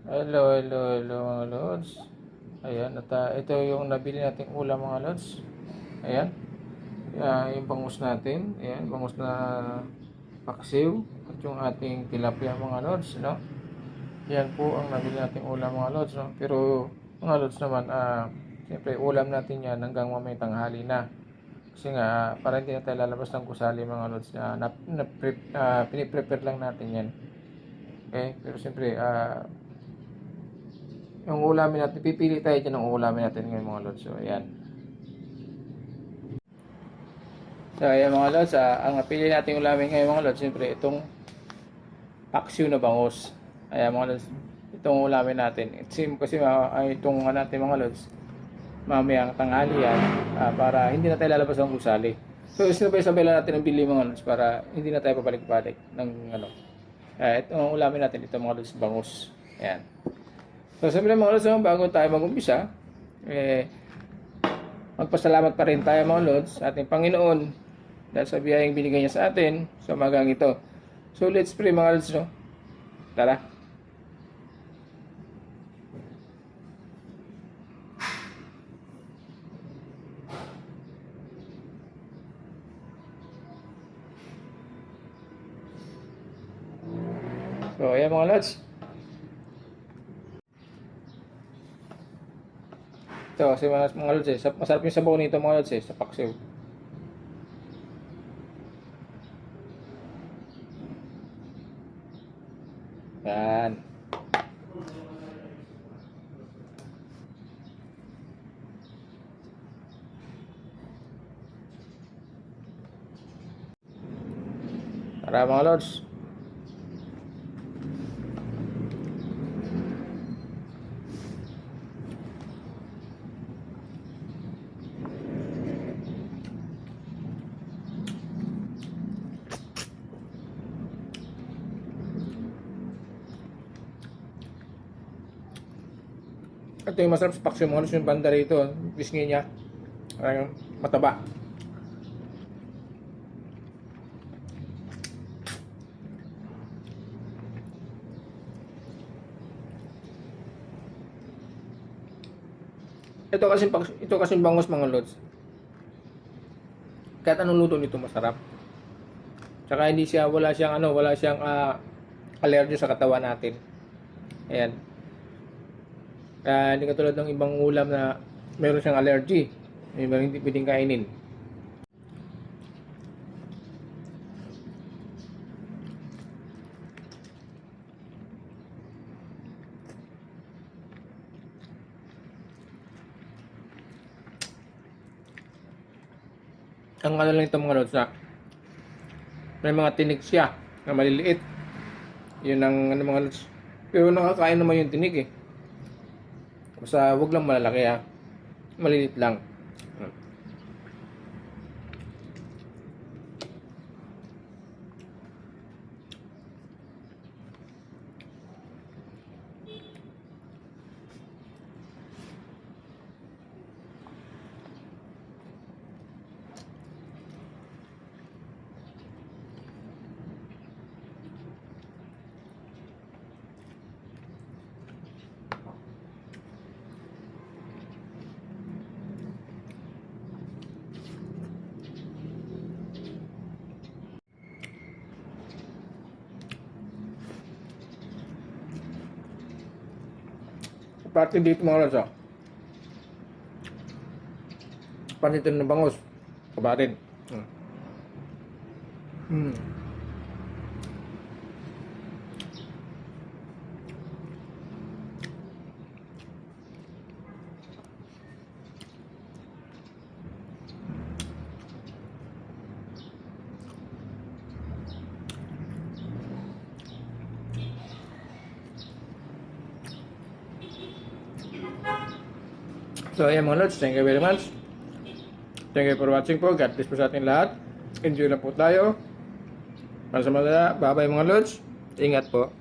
Hello, hello, hello mga lods. Ayan, at ito yung nabili nating ulam mga lods. Ayan, yung bangus natin. Ayan, bangus na paksiw. At yung ating tilapia mga lods, no? Yan po ang nabili nating ulam mga lods, no? Pero mga lods naman, siyempre ulam natin yan hanggang mamaya tanghali na. Kasi nga, para hindi na tayo lalabas ng gusali mga lods, piniprepare lang natin yan. Okay, pero siyempre, yung ulamin natin, pipili tayo dyan ng ulamin natin ngayon mga lods. So, ayan. So, ayan mga lods, ang napili natin ulamin ngayon mga lods, siyempre itong paksiw na bangus. Ayan mga lods, itong ulamin natin. Kasi itong natin mga lods, mamayang tanghali yan, para hindi na tayo lalabas ng gusali. So, sabay-sabay lang natin ang bili mga lods para hindi na tayo pabalik-balik ng ano. Itong ulamin natin, ito mga lods, bangus. Ayan. So, sabi ng mga lods, bago tayo mag-umpisa, magpasalamat pa rin tayo mga lods sa ating Panginoon dahil sa biyayang binigay niya sa atin sa umagang ito. So, let's pray mga lods, no? Tara. So, ayan mga lods. Ito, kasi mga lods masarap yung sabaw nito mga lods sa paksiw. Yan. Tara mga lods. Ito yung masarap sa paksiw mga lods, yung banda rito, bisngi niya. Mataba. Ito kasi bangus mga lods. Kahit anong luto nito masarap. Tsaka wala siyang allergy sa katawan natin. Ayan. Hindi katulad ng ibang ulam na meron siyang allergy. Hindi pwedeng kainin. Ang lang ito mga lods na may mga tinik siya na maliliit. Yun ang mga lods. Pero nakakain naman yung tinik eh. Basta wag lang malalaki ha. Malilit lang. Parte dito mga lods. Parte dito ng bangus. Kabatin. So ayan mga lods, thank you very much. Thank you for watching po. God bless po sa ating lahat. Enjoy na po tayo. Para sa mga, bye bye mga lods. Ingat po.